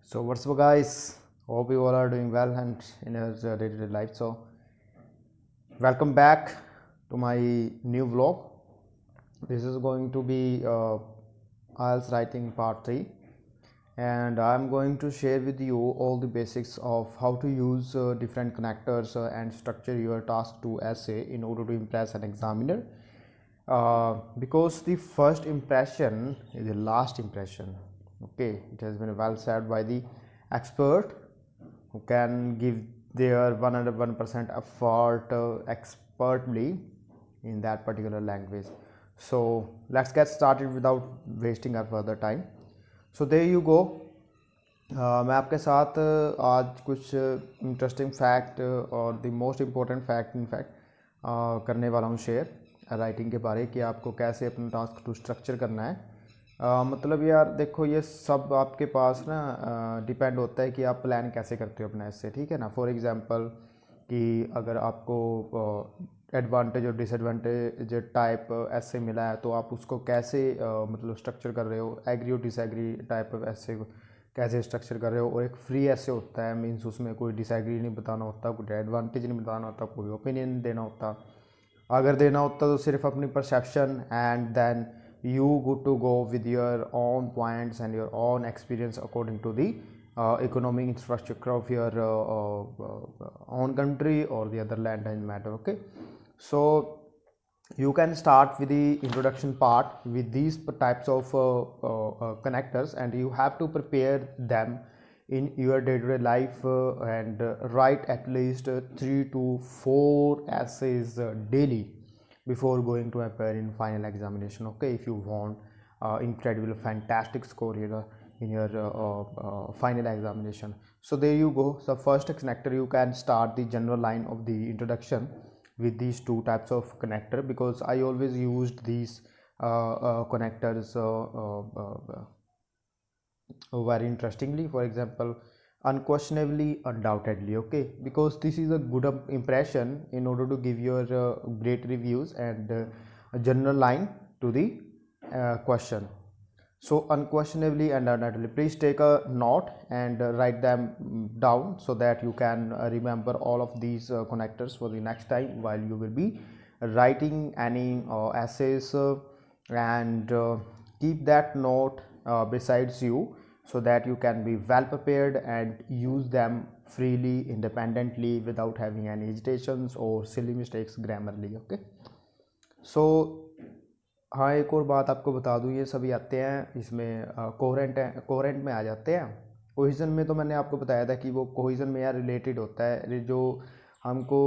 So what's up, guys? Hope you all are doing well and in your day-to-day life. So welcome back to my new vlog. This is going to be IELTS writing part 3, and I'm going to share with you all the basics of how to use different connectors and structure your task to essay in order to impress an examiner. Because the first impression is the last impression. Okay, it has been well said by the expert who can give their 101% effort expertly in that particular language. So let's get started without wasting our further time. So there you go. मैं आपके साथ आज कुछ interesting fact और the most important fact in fact करने वाला हूँ share writing के बारे कि आपको कैसे अपना टास्क टू स्ट्रक्चर करना है। मतलब यार देखो, ये सब आपके पास ना डिपेंड होता है कि आप प्लान कैसे करते हो अपना इससे, ठीक है ना। फॉर एग्जांपल कि अगर आपको एडवांटेज और डिसएडवांटेज टाइप ऐसे मिला है तो आप उसको कैसे मतलब स्ट्रक्चर कर रहे हो, एग्री और डिसएग्री टाइप ऑफ ऐसे कैसे स्ट्रक्चर कर रहे हो। और एक फ्री ऐसे होता है, मीन्स उसमें कोई डिसएग्री नहीं बताना होता, कोई एडवांटेज नहीं बताना होता, कोई ओपिनियन देना होता। अगर देना होता तो सिर्फ अपनी perception, and then you good to go with your own points and your own experience according to the economic infrastructure of your own country or the other land, doesn't matter. Okay, so you can start with the introduction part with these types of connectors, and you have to prepare them in your day-to-day life and write at least 3 to 4 essays daily before going to appear in final examination. Okay, if you want incredible fantastic score here in your final examination. So there you go. So first connector, you can start the general line of the introduction with these two types of connector, because I always used these connectors very interestingly. For example, unquestionably, undoubtedly. Okay, because this is a good impression in order to give your great reviews and a general line to the question. So unquestionably and undoubtedly, please take a note and write them down so that you can remember all of these connectors for the next time while you will be writing any essays, and keep that note besides you so that you can be well prepared and use them freely, independently, without having any hesitations or silly mistakes grammarly. Okay, so हाँ, एक और बात आपको बता दूँ, ये सभी आते हैं इसमें कोहेरेंट में आ जाते हैं। कोहिजन में तो मैंने आपको बताया था कि वो कोहिजन में यार रिलेटेड होता है, जो हमको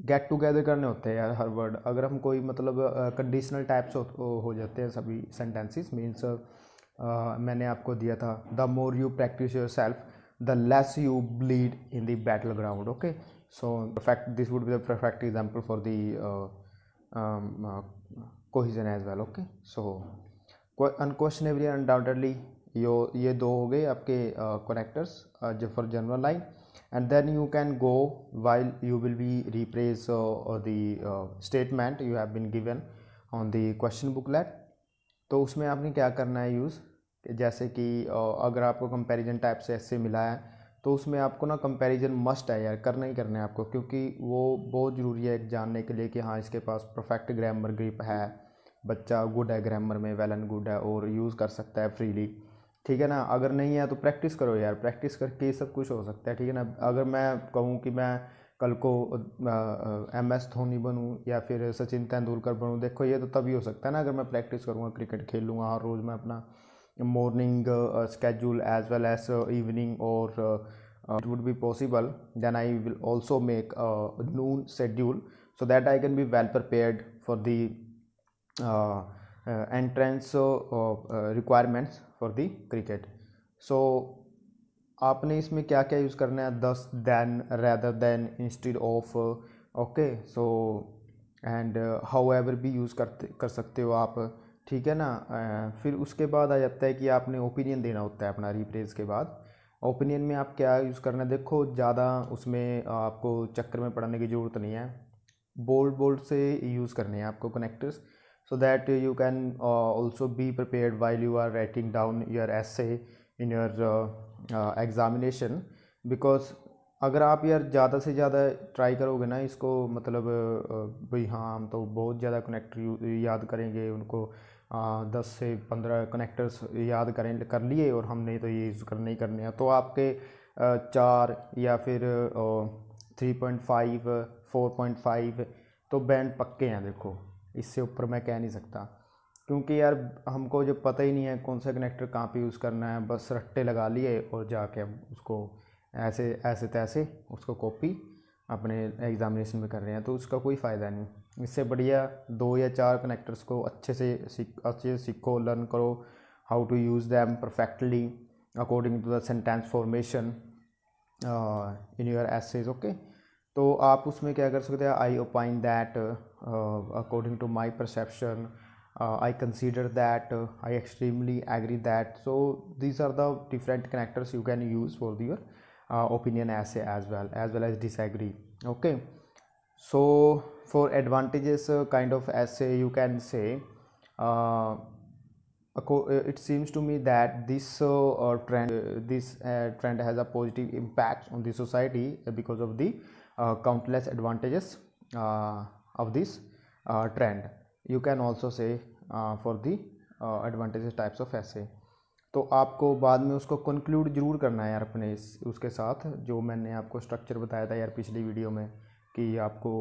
गेट टुगेदर करने होते हैं यार हर वर्ड। अगर हम कोई मतलब कंडीशनल टाइप्स हो जाते हैं सभी सेंटेंसेस, मीन्स मैंने आपको दिया था the more you practise yourself the less you bleed in the battle ground. Okay, so perfect, this would be the perfect example for the cohesion as well. Okay, so unquestionably, undoubtedly, ये दो हो गए आपके connectors जो for general line, and then you can go while you will be rephrase the statement you have been given on the question booklet। तो उसमें आपने क्या करना है यूज़, जैसे कि अगर आपको कंपैरिजन टाइप से ऐसे मिला है तो उसमें आपको ना कंपैरिजन मस्ट है यार, करना ही करना है आपको, क्योंकि वो बहुत ज़रूरी है जानने के लिए कि हाँ इसके पास परफेक्ट ग्रामर ग्रिप है, बच्चा गुड है ग्रामर में, वेल एंड गुड है और यूज़ कर सकता है फ्रीली, ठीक है ना। अगर नहीं है तो प्रैक्टिस करो यार, प्रैक्टिस करके सब कुछ हो सकता है, ठीक है ना। अगर मैं कहूँ कि मैं कल को MS धोनी बनूँ या फिर सचिन तेंदुलकर बनूँ, देखो ये तो तभी हो सकता है ना अगर मैं प्रैक्टिस करूँगा, क्रिकेट खेलूँगा हर रोज़ मैं अपना morning schedule as well as evening, or it would be possible, then I will also make a noon schedule so that I can be well prepared for the entrance requirements for the cricket। So आपने इसमें क्या क्या use करना है, thus, then, rather than, instead of. Okay, so and however भी use कर सकते हो आप, ठीक है ना। फिर उसके बाद आ जाता है कि आपने ओपिनियन देना होता है अपना रिप्रेज के बाद। ओपिनियन में आप क्या यूज़ करना है, देखो ज़्यादा उसमें आपको चक्कर में पड़ने की ज़रूरत नहीं है, बोल्ड से यूज़ करने हैं आपको connectors, so that you can also be prepared while you are writing down your essay in your examination, because अगर आप यार ज़्यादा से ज़्यादा ट्राई करोगे ना इसको, मतलब भाई हाँ हम तो बहुत ज़्यादा कनेक्टर याद करेंगे उनको, 10 से 15 कनेक्टर्स याद कर लिए और हमने तो ये यूज़ करने ही करने हैं, तो आपके 4 या फिर 3.5 4.5 तो बैंड पक्के हैं। देखो इससे ऊपर मैं कह नहीं सकता, क्योंकि यार हमको जब पता ही नहीं है कौन सा कनेक्टर कहाँ पे यूज़ करना है, बस रट्टे लगा लिए और जाके हम उसको ऐसे ऐसे तैसे उसको कॉपी अपने एग्जामिनेशन में कर रहे हैं, तो उसका कोई फ़ायदा नहीं। इससे बढ़िया 2 या 4 कनेक्टर्स को अच्छे से सीखो, लर्न करो how to use them perfectly according to the sentence formation in your essays. Okay, तो आप उसमें क्या कर सकते हैं, I opine that according to my perception, I consider that, I extremely agree that. So these are the different connectors you can use for your opinion essay as well as disagree. Okay, so for advantages kind of essay you can say, it seems to me that this trend has a positive impact on the society because of the countless advantages of this trend. You can also say for the advantages types of essay. तो आपको बाद में उसको conclude जरूर करना है यार अपने उसके साथ, जो मैंने आपको स्ट्रक्चर बताया था यार पिछली वीडियो में, कि आपको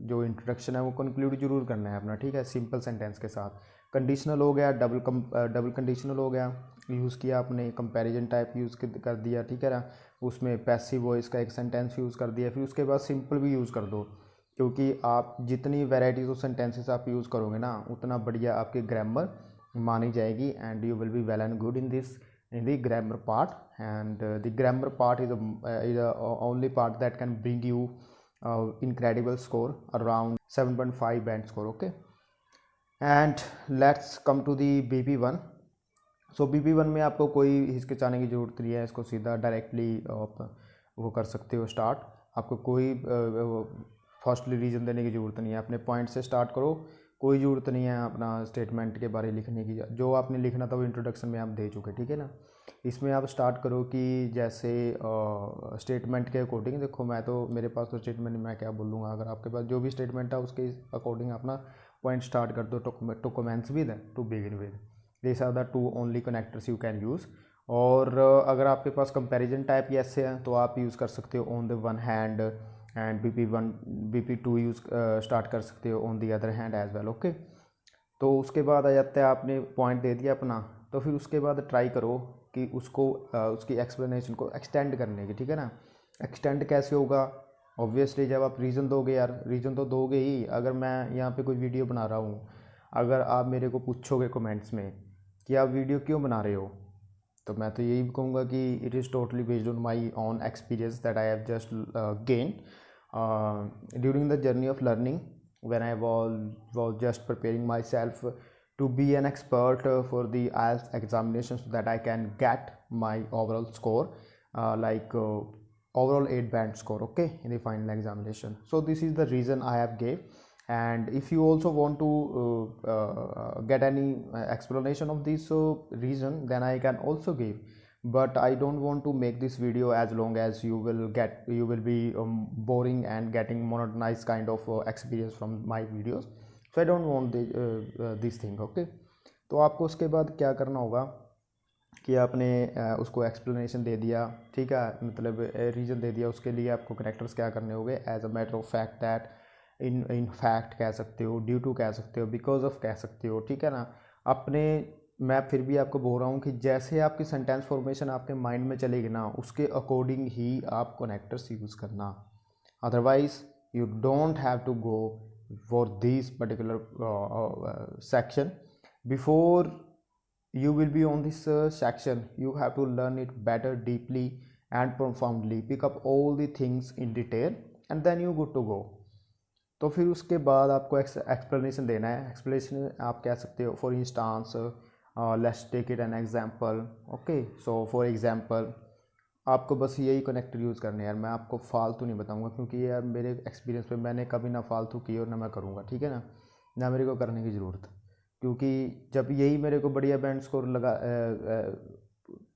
जो इंट्रोडक्शन है वो कंक्लूड जरूर करना है अपना, ठीक है, सिंपल सेंटेंस के साथ। कंडीशनल हो गया, डबल कंडीशनल हो गया, यूज़ किया आपने, कंपैरिजन टाइप यूज़ कर दिया, ठीक है ना, उसमें पैसिव वॉइस का एक सेंटेंस यूज़ कर दिया, फिर उसके बाद सिंपल भी यूज़ कर दो, क्योंकि आप जितनी वैराइटीज़ ऑफ सेंटेंसेस आप यूज़ करोगे ना उतना बढ़िया आपकी ग्रामर मानी जाएगी, and you will be well and good in the grammar part, and the grammar part is only part that can bring you incredible score around 7.5 band score. Okay, and let's come to the BP1. So BP1 में आपको कोई हिचकिचाने की ज़रूरत नहीं है, इसको सीधा directly आप वो कर सकते हो स्टार्ट, आपको कोई फर्स्टली रीज़न देने की ज़रूरत नहीं है, अपने पॉइंट से स्टार्ट करो, कोई ज़रूरत नहीं है अपना स्टेटमेंट के बारे लिखने की, जो आपने लिखना था वो इंट्रोडक्शन में आप दे चुके, ठीक है ना। इसमें आप स्टार्ट करो कि जैसे स्टेटमेंट के अकॉर्डिंग, देखो मैं तो मेरे पास तो स्टेटमेंट मैं क्या बोलूँगा, अगर आपके पास जो भी स्टेटमेंट है उसके अकॉर्डिंग अपना पॉइंट स्टार्ट कर दो, to commence with, to begin with, this are the 2 only connectors you can use. और अगर आपके पास कंपैरिजन टाइप ऐसे हैं तो आप यूज़ कर सकते हो on the one hand, and BP1 BP2 use start कर सकते हो on the other hand as well. Okay, तो उसके बाद आ जाता है, आपने पॉइंट दे दिया अपना, तो फिर उसके बाद ट्राई करो कि उसको उसकी एक्सप्लेनेशन को एक्सटेंड करने की, ठीक है ना। एक्सटेंड कैसे होगा, ऑब्वियसली जब आप रीज़न दोगे यार, रीज़न तो दोगे ही। अगर मैं यहाँ पे कोई वीडियो बना रहा हूँ, अगर आप मेरे को पूछोगे कमेंट्स में कि आप वीडियो क्यों बना रहे हो, तो मैं तो यही कहूँगा कि it is totally based on my own experience that I have just gain during the journey of learning when I was just preparing myself to be an expert for the IELTS examination, so that I can get my overall score, overall 8 band score, okay, in the final examination. So this is the reason I have gave, and if you also want to get any explanation of this reason, then I can also give, but I don't want to make this video as long as you will be boring and getting monotonized kind of experience from my videos, so I don't want this thing. Okay, तो आपको उसके बाद क्या करना होगा कि आपने उसको एक्सप्लेनेशन दे दिया, ठीक है, मतलब रीज़न दे दिया, उसके लिए आपको कनेक्टर्स क्या करने होंगे, as a matter of fact that, in fact कह सकते हो, ड्यू टू कह सकते हो, बिकॉज ऑफ कह सकते हो, ठीक है ना। अपने मैं फिर भी आपको बोल रहा हूँ कि जैसे आपकी सेंटेंस फॉर्मेशन आपके माइंड में चलेगी ना, उसके अकॉर्डिंग ही आप कनेक्टर्स यूज़ करना, otherwise you don't have to go for this particular section. Before you will be on this section, you have to learn it better, deeply and profoundly, pick up all the things in detail, and then you good to go. तो फिर उसके बाद आपको explanation देना है। Explanation आप कह सकते हो, for instance let's take it an example. Okay, so for example आपको बस यही कनेक्टर यूज़ करने हैं यार, मैं आपको फालतू नहीं बताऊंगा, क्योंकि यार मेरे एक्सपीरियंस पे मैंने कभी ना फालतू की और ना मैं करूँगा, ठीक है ना मेरे को करने की ज़रूरत, क्योंकि जब यही मेरे को बढ़िया बैंड स्कोर लगा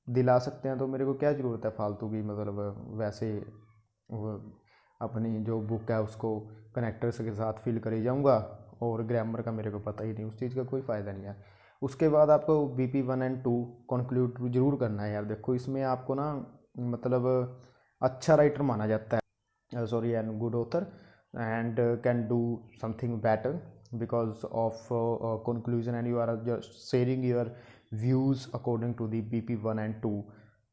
दिला सकते हैं तो मेरे को क्या ज़रूरत है फालतू की, मतलब वैसे वो अपनी जो बुक है उसको कनेक्टर्स के साथ फिल करी जाऊंगा और ग्रामर का मेरे को पता ही नहीं, उस चीज़ का कोई फ़ायदा नहीं है। उसके बाद आपको BP 1 and 2 कंक्लूड ज़रूर करना है यार। देखो इसमें आपको ना मतलब अच्छा राइटर माना जाता है, sorry and good author, and can do something better because of conclusion, and you are just sharing your views according to the BP 1 and 2।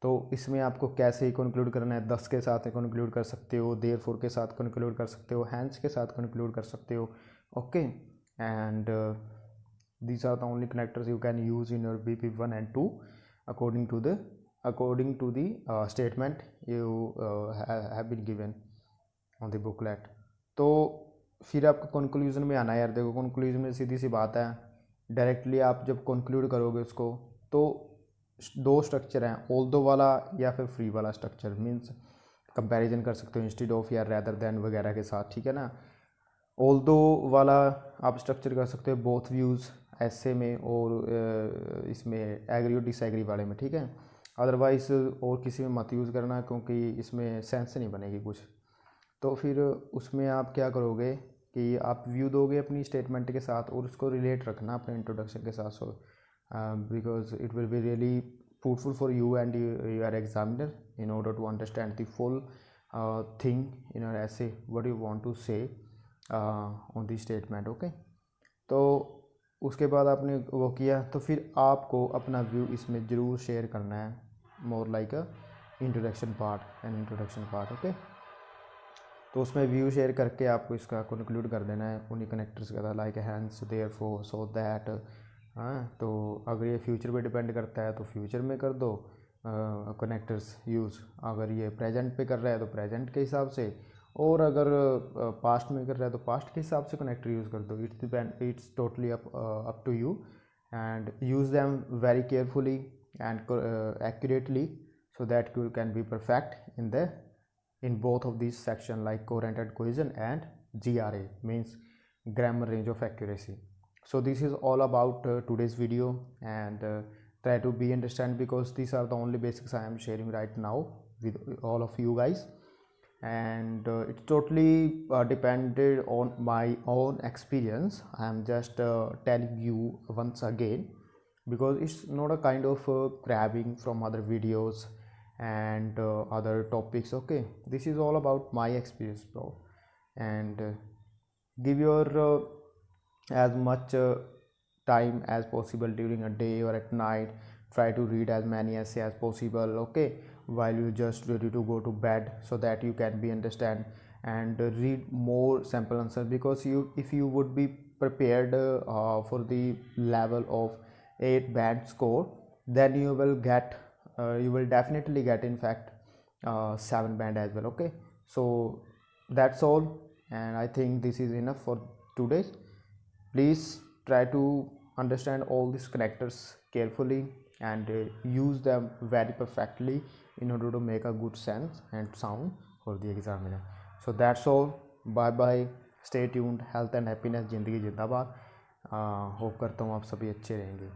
तो इसमें आपको कैसे कंक्लूड करना है, 10 के साथ कंक्लूड कर सकते हो, देयरफॉर के साथ कंक्लूड कर सकते हो, हैंस के साथ कंक्लूड कर सकते हो, okay. And these are the only connectors you can use in your BP 1 and 2 according to the statement you have been given on the booklet। तो फिर आपको कंक्लूजन में आना है यार। देखो कंक्लूजन में सीधी सी बात है, डायरेक्टली आप जब कंक्लूड करोगे उसको तो दो स्ट्रक्चर हैं, ऑल्दो वाला या फिर फ्री वाला स्ट्रक्चर, मीन्स कंपैरिजन कर सकते हो इंस्टेड ऑफ या रेदर देन वगैरह के साथ, ठीक है ना। ऑल्दो वाला आप स्ट्रक्चर कर सकते हो बोथ व्यूज़ ऐसे में और इसमें एग्री और डिसएग्री वाले में, ठीक है। अदरवाइज और किसी में मत यूज़ करना क्योंकि इसमें सेंस नहीं बनेगी कुछ। तो फिर उसमें आप क्या करोगे कि आप व्यू दोगे अपनी स्टेटमेंट के साथ और उसको रिलेट रखना अपने इंट्रोडक्शन के साथ, so because it will be really fruitful for you and your examiner in order to understand the full thing in your essay what you want to say on the statement, okay. तो उसके बाद आपने वो किया तो फिर आपको अपना व्यू इसमें ज़रूर शेयर करना है, मोर लाइक अ इंट्रोडक्शन पार्ट, ओके। तो उसमें व्यू शेयर करके आपको इसका कंक्लूड कर देना है उन्हीं कनेक्टर्स के साथ, like hence therefore so that. हाँ, तो अगर ये फ्यूचर पे डिपेंड करता है तो फ्यूचर में कर दो कनेक्टर्स यूज़, अगर ये प्रेजेंट पे कर रहा है तो प्रेजेंट के हिसाब से, और अगर पास्ट में कर रहा है तो पास्ट के हिसाब से कनेक्टर यूज़ कर दो। It's totally up to you and use them very carefully and accurately so that you can be perfect in both of these section, like coherent and cohesion and GRA means grammar range of accuracy। So this is all about today's video, and try to be understand because these are the only basics I am sharing right now with all of you guys, and it's totally depended on my own experience। I am just telling you once again because it's not a kind of grabbing from other videos and other topics, okay। This is all about my experience, bro, and give your as much time as possible during a day or at night. Try to read as many essay as possible, okay, while you just ready to go to bed, so that you can be understand and read more sample answer, because if you would be prepared for the level of 8 band score, then you will get you will definitely get in fact 7 band as well, okay। So that's all, and I think this is enough for today। Please try to understand all these connectors carefully and use them very perfectly in order to make a good sense and sound for the examiner। So that's all, bye bye, stay tuned, health and happiness, जिंदगी जिंदाबाद। Hope करता हूँ आप सभी अच्छे रहेंगे।